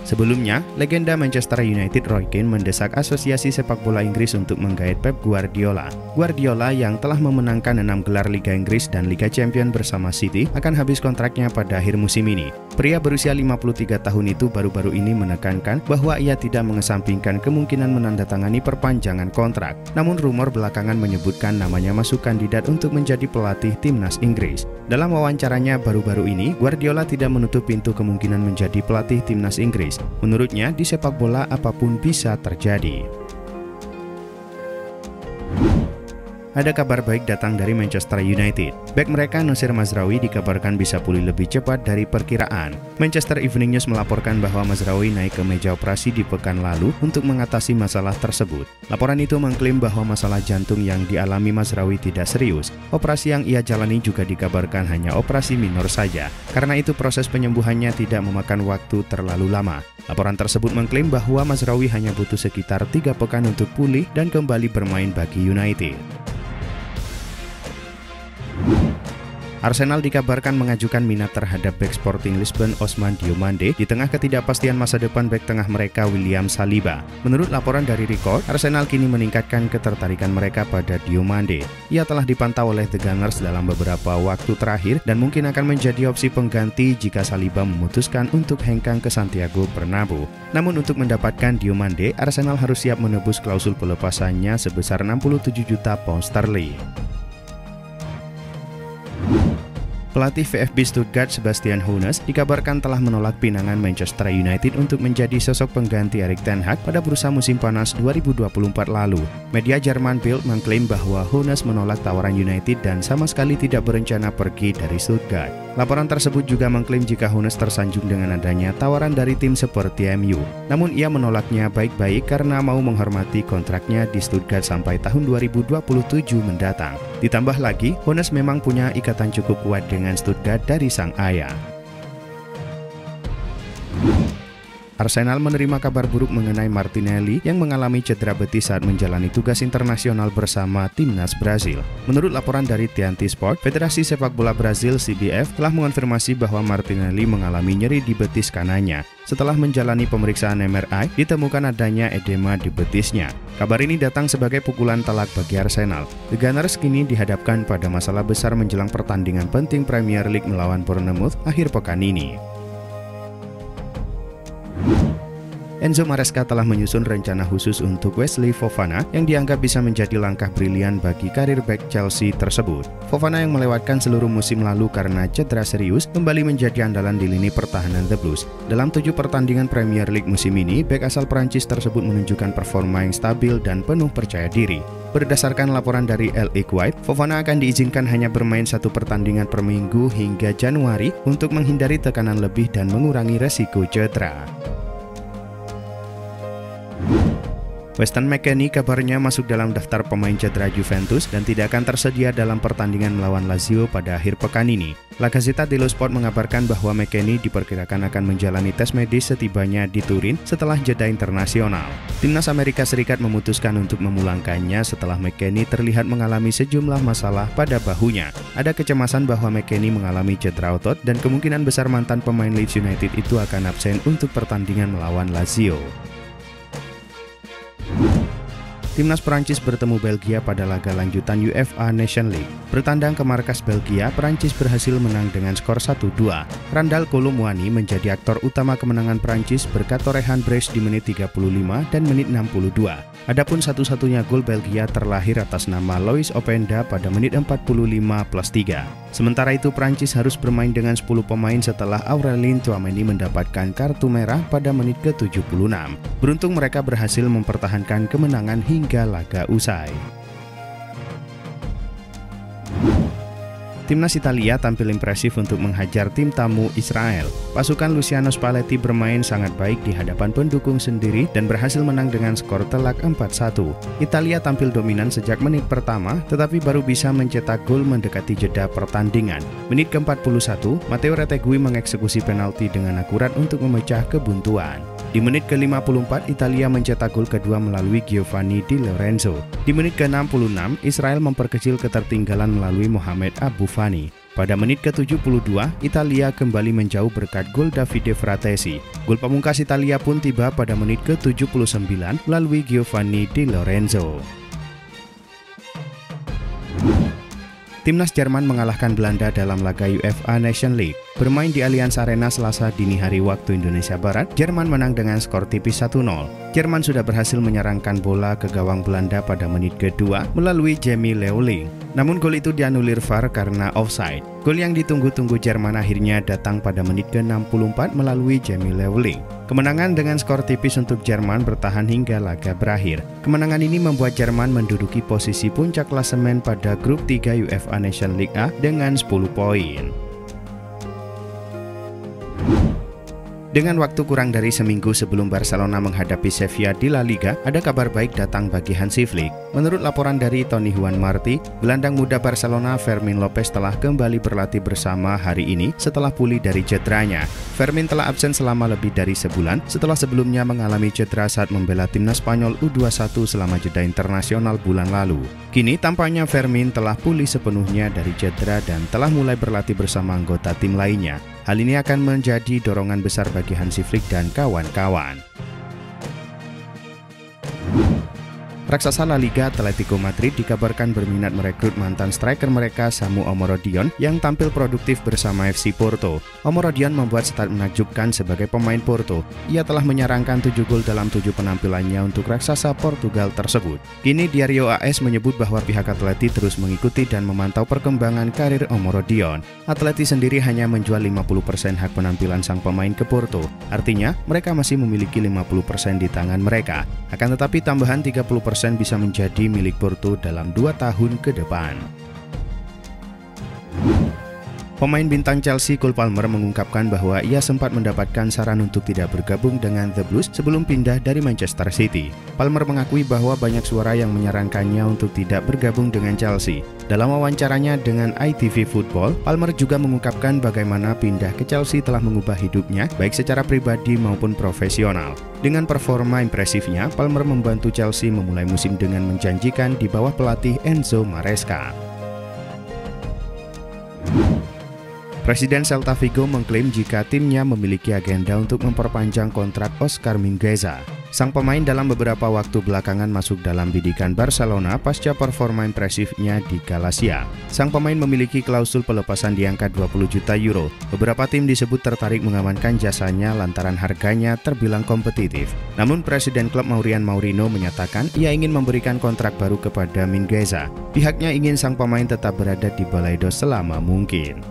Sebelumnya, legenda Manchester United Roy Keane mendesak Asosiasi Sepak Bola Inggris untuk menggait Pep Guardiola. Guardiola yang telah memenangkan 6 gelar Liga Inggris dan Liga Champions bersama City akan habis kontraknya pada akhir musim ini. Pria berusia 53 tahun itu baru-baru ini menekankan bahwa ia tidak mengesampingkan kemungkinan menandatangani perpanjangan kontrak. Namun rumor belakangan menyebutkan namanya masuk kandidat untuk menjadi pelatih timnas Inggris. Dalam wawancaranya baru-baru ini, Guardiola tidak menutup pintu kemungkinan menjadi pelatih timnas Inggris. Menurutnya, di sepak bola apapun bisa terjadi. Ada kabar baik datang dari Manchester United. Bek mereka Noussair Mazraoui dikabarkan bisa pulih lebih cepat dari perkiraan. Manchester Evening News melaporkan bahwa Mazraoui naik ke meja operasi di pekan lalu untuk mengatasi masalah tersebut. Laporan itu mengklaim bahwa masalah jantung yang dialami Mazraoui tidak serius. Operasi yang ia jalani juga dikabarkan hanya operasi minor saja. Karena itu proses penyembuhannya tidak memakan waktu terlalu lama. Laporan tersebut mengklaim bahwa Mazraoui hanya butuh sekitar 3 pekan untuk pulih dan kembali bermain bagi United. Arsenal dikabarkan mengajukan minat terhadap bek Sporting Lisbon Ousmane Diomande di tengah ketidakpastian masa depan bek tengah mereka William Saliba. Menurut laporan dari Record, Arsenal kini meningkatkan ketertarikan mereka pada Diomande. Ia telah dipantau oleh The Gunners dalam beberapa waktu terakhir dan mungkin akan menjadi opsi pengganti jika Saliba memutuskan untuk hengkang ke Santiago Bernabeu. Namun untuk mendapatkan Diomande, Arsenal harus siap menebus klausul pelepasannya sebesar 67 juta pound sterling. Pelatih VfB Stuttgart Sebastian Hoeneß dikabarkan telah menolak pinangan Manchester United untuk menjadi sosok pengganti Erik ten Hag pada bursa musim panas 2024 lalu. Media Jerman Bild mengklaim bahwa Hoeneß menolak tawaran United dan sama sekali tidak berencana pergi dari Stuttgart. Laporan tersebut juga mengklaim jika Hoeneß tersanjung dengan adanya tawaran dari tim seperti MU. Namun ia menolaknya baik-baik karena mau menghormati kontraknya di Stuttgart sampai tahun 2027 mendatang. Ditambah lagi, Hoeneß memang punya ikatan cukup kuat dengan Stuttgart dari sang ayah. Arsenal menerima kabar buruk mengenai Martinelli yang mengalami cedera betis saat menjalani tugas internasional bersama timnas Brazil. Menurut laporan dari TNT Sport, Federasi Sepak Bola Brazil (CBF) telah mengonfirmasi bahwa Martinelli mengalami nyeri di betis kanannya. Setelah menjalani pemeriksaan MRI, ditemukan adanya edema di betisnya. Kabar ini datang sebagai pukulan telak bagi Arsenal. The Gunners kini dihadapkan pada masalah besar menjelang pertandingan penting Premier League melawan Bournemouth akhir pekan ini. Enzo Maresca telah menyusun rencana khusus untuk Wesley Fofana yang dianggap bisa menjadi langkah brilian bagi karir bek Chelsea tersebut. Fofana yang melewatkan seluruh musim lalu karena cedera serius kembali menjadi andalan di lini pertahanan The Blues. Dalam 7 pertandingan Premier League musim ini, bek asal Prancis tersebut menunjukkan performa yang stabil dan penuh percaya diri. Berdasarkan laporan dari L'Equipe, Fofana akan diizinkan hanya bermain 1 pertandingan per minggu hingga Januari untuk menghindari tekanan lebih dan mengurangi resiko cedera. Weston McKennie kabarnya masuk dalam daftar pemain cedera Juventus dan tidak akan tersedia dalam pertandingan melawan Lazio pada akhir pekan ini. La Gazzetta dello Sport mengabarkan bahwa McKennie diperkirakan akan menjalani tes medis setibanya di Turin setelah jeda internasional. Timnas Amerika Serikat memutuskan untuk memulangkannya setelah McKennie terlihat mengalami sejumlah masalah pada bahunya. Ada kecemasan bahwa McKennie mengalami cedera otot dan kemungkinan besar mantan pemain Leeds United itu akan absen untuk pertandingan melawan Lazio. Timnas Prancis bertemu Belgia pada laga lanjutan UEFA Nations League. Bertandang ke markas Belgia, Prancis berhasil menang dengan skor 1-2. Randal Kolo Muani menjadi aktor utama kemenangan Prancis berkat torehan brace di menit 35 dan menit 62. Adapun satu-satunya gol Belgia terlahir atas nama Lois Openda pada menit 45+3. Sementara itu Prancis harus bermain dengan 10 pemain setelah Aurelien Tchouameni mendapatkan kartu merah pada menit ke-76. Beruntung mereka berhasil mempertahankan kemenangan hingga laga usai. Timnas Italia tampil impresif untuk menghajar tim tamu Israel. Pasukan Luciano Spalletti bermain sangat baik di hadapan pendukung sendiri dan berhasil menang dengan skor telak 4-1. Italia tampil dominan sejak menit pertama, tetapi baru bisa mencetak gol mendekati jeda pertandingan. Menit ke-41, Matteo Retegui mengeksekusi penalti dengan akurat untuk memecah kebuntuan. Di menit ke-54, Italia mencetak gol kedua melalui Giovanni Di Lorenzo. Di menit ke-66, Israel memperkecil ketertinggalan melalui Mohamed Abu Fani. Pada menit ke-72, Italia kembali menjauh berkat gol Davide Fratesi. Gol pamungkas Italia pun tiba pada menit ke-79 melalui Giovanni Di Lorenzo. Timnas Jerman mengalahkan Belanda dalam laga UEFA Nations League. Bermain di Allianz Arena Selasa dini hari waktu Indonesia Barat, Jerman menang dengan skor tipis 1-0. Jerman sudah berhasil menyerangkan bola ke gawang Belanda pada menit kedua melalui Jamie Leeuwling. Namun gol itu dianulir VAR karena offside. Gol yang ditunggu-tunggu Jerman akhirnya datang pada menit ke-64 melalui Jamie Leeuwling. Kemenangan dengan skor tipis untuk Jerman bertahan hingga laga berakhir. Kemenangan ini membuat Jerman menduduki posisi puncak klasemen pada grup 3 UEFA Nations League A dengan 10 poin. Dengan waktu kurang dari seminggu sebelum Barcelona menghadapi Sevilla di La Liga, ada kabar baik datang bagi Hansi Flick. Menurut laporan dari Tony Juan Martí, gelandang muda Barcelona Fermín López telah kembali berlatih bersama hari ini setelah pulih dari cederanya. Fermín telah absen selama lebih dari sebulan setelah sebelumnya mengalami cedera saat membela timnas Spanyol U21 selama jeda internasional bulan lalu. Kini tampaknya Fermín telah pulih sepenuhnya dari cedera dan telah mulai berlatih bersama anggota tim lainnya. Hal ini akan menjadi dorongan besar bagi Hansi Flick dan kawan-kawan. Raksasa La Liga Atletico Madrid dikabarkan berminat merekrut mantan striker mereka Samu Omorodion yang tampil produktif bersama FC Porto. Omorodion membuat stat menakjubkan sebagai pemain Porto. Ia telah menyarangkan 7 gol dalam 7 penampilannya untuk raksasa Portugal tersebut. Kini Diario AS menyebut bahwa pihak Atleti terus mengikuti dan memantau perkembangan karir Omorodion. Atleti sendiri hanya menjual 50% hak penampilan sang pemain ke Porto. Artinya, mereka masih memiliki 50% di tangan mereka. Akan tetapi tambahan 30% bisa menjadi milik Porto dalam 2 tahun ke depan. Pemain bintang Chelsea Cole Palmer mengungkapkan bahwa ia sempat mendapatkan saran untuk tidak bergabung dengan The Blues sebelum pindah dari Manchester City. Palmer mengakui bahwa banyak suara yang menyarankannya untuk tidak bergabung dengan Chelsea. Dalam wawancaranya dengan ITV Football, Palmer juga mengungkapkan bagaimana pindah ke Chelsea telah mengubah hidupnya baik secara pribadi maupun profesional. Dengan performa impresifnya, Palmer membantu Chelsea memulai musim dengan menjanjikan di bawah pelatih Enzo Maresca. Presiden Celta Vigo mengklaim jika timnya memiliki agenda untuk memperpanjang kontrak Oscar Mingueza. Sang pemain dalam beberapa waktu belakangan masuk dalam bidikan Barcelona pasca performa impresifnya di Galacia. Sang pemain memiliki klausul pelepasan di angka 20 juta euro. Beberapa tim disebut tertarik mengamankan jasanya lantaran harganya terbilang kompetitif. Namun Presiden klub Maurian Maurino menyatakan ia ingin memberikan kontrak baru kepada Mingueza. Pihaknya ingin sang pemain tetap berada di Balaidos selama mungkin.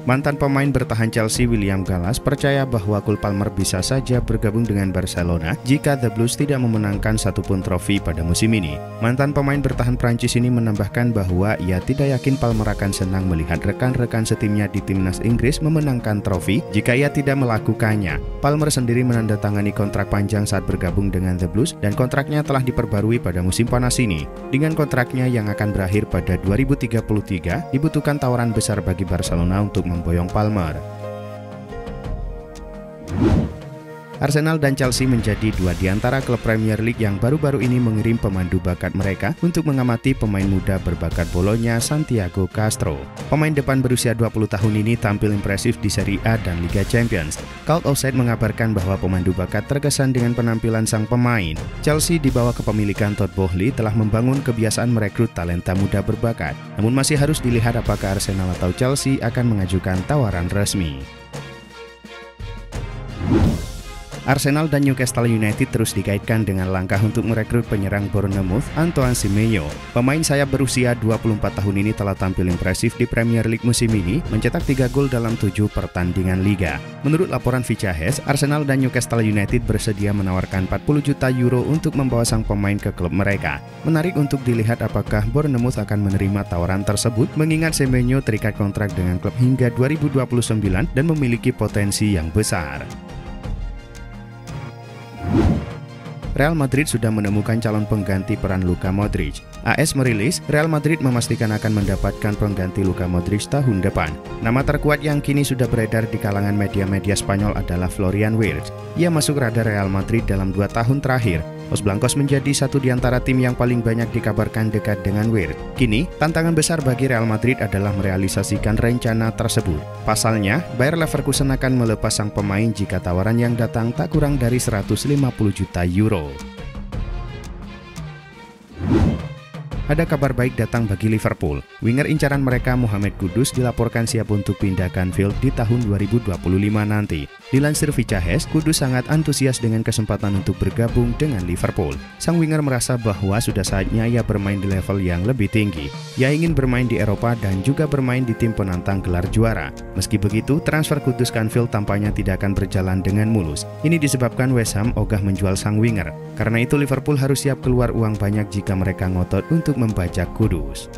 Mantan pemain bertahan Chelsea William Gallas percaya bahwa Cole Palmer bisa saja bergabung dengan Barcelona jika The Blues tidak memenangkan satupun trofi pada musim ini. Mantan pemain bertahan Prancis ini menambahkan bahwa ia tidak yakin Palmer akan senang melihat rekan-rekan setimnya di timnas Inggris memenangkan trofi jika ia tidak melakukannya. Palmer sendiri menandatangani kontrak panjang saat bergabung dengan The Blues dan kontraknya telah diperbarui pada musim panas ini. Dengan kontraknya yang akan berakhir pada 2033, dibutuhkan tawaran besar bagi Barcelona untuk memboyong Palmer. Arsenal dan Chelsea menjadi dua di antara klub Premier League yang baru-baru ini mengirim pemandu bakat mereka untuk mengamati pemain muda berbakat Bolonya Santiago Castro. Pemain depan berusia 20 tahun ini tampil impresif di Serie A dan Liga Champions. Cult Offside mengabarkan bahwa pemandu bakat terkesan dengan penampilan sang pemain. Chelsea di bawah kepemilikan Todd Boehly telah membangun kebiasaan merekrut talenta muda berbakat. Namun masih harus dilihat apakah Arsenal atau Chelsea akan mengajukan tawaran resmi. Arsenal dan Newcastle United terus dikaitkan dengan langkah untuk merekrut penyerang Bournemouth Antoine Semenyo. Pemain sayap berusia 24 tahun ini telah tampil impresif di Premier League musim ini, mencetak 3 gol dalam 7 pertandingan liga. Menurut laporan Fichajes, Arsenal dan Newcastle United bersedia menawarkan 40 juta euro untuk membawa sang pemain ke klub mereka. Menarik untuk dilihat apakah Bournemouth akan menerima tawaran tersebut, mengingat Semenyo terikat kontrak dengan klub hingga 2029 dan memiliki potensi yang besar. Real Madrid sudah menemukan calon pengganti peran Luka Modric. AS merilis, Real Madrid memastikan akan mendapatkan pengganti Luka Modric tahun depan. Nama terkuat yang kini sudah beredar di kalangan media-media Spanyol adalah Florian Wirtz. Ia masuk radar Real Madrid dalam 2 tahun terakhir. Los Blancos menjadi satu di antara tim yang paling banyak dikabarkan dekat dengan Wirtz. Kini, tantangan besar bagi Real Madrid adalah merealisasikan rencana tersebut. Pasalnya, Bayer Leverkusen akan melepas sang pemain jika tawaran yang datang tak kurang dari 150 juta euro. Ada kabar baik datang bagi Liverpool. Winger incaran mereka Mohamed Kudus dilaporkan siap untuk pindah ke Anfield di tahun 2025 nanti. Dilansir Vicahes, Kudus sangat antusias dengan kesempatan untuk bergabung dengan Liverpool. Sang winger merasa bahwa sudah saatnya ia bermain di level yang lebih tinggi. Ia ingin bermain di Eropa dan juga bermain di tim penantang gelar juara. Meski begitu, transfer Kudus ke Anfield tampaknya tidak akan berjalan dengan mulus. Ini disebabkan West Ham ogah menjual sang winger. Karena itu Liverpool harus siap keluar uang banyak jika mereka ngotot untuk membajak Kudus.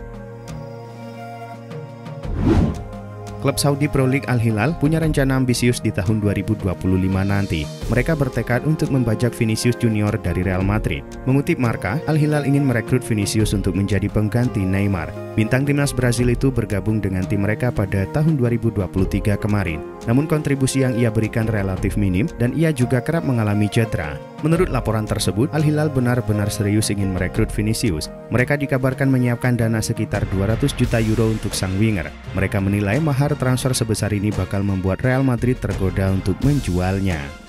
Klub Saudi Pro League Al Hilal punya rencana ambisius di tahun 2025 nanti. Mereka bertekad untuk membajak Vinicius Junior dari Real Madrid. Mengutip Marca, Al Hilal ingin merekrut Vinicius untuk menjadi pengganti Neymar. Bintang timnas Brazil itu bergabung dengan tim mereka pada tahun 2023 kemarin. Namun kontribusi yang ia berikan relatif minim dan ia juga kerap mengalami cedera. Menurut laporan tersebut, Al Hilal benar-benar serius ingin merekrut Vinicius. Mereka dikabarkan menyiapkan dana sekitar 200 juta euro untuk sang winger. Mereka menilai mahar transfer sebesar ini bakal membuat Real Madrid tergoda untuk menjualnya.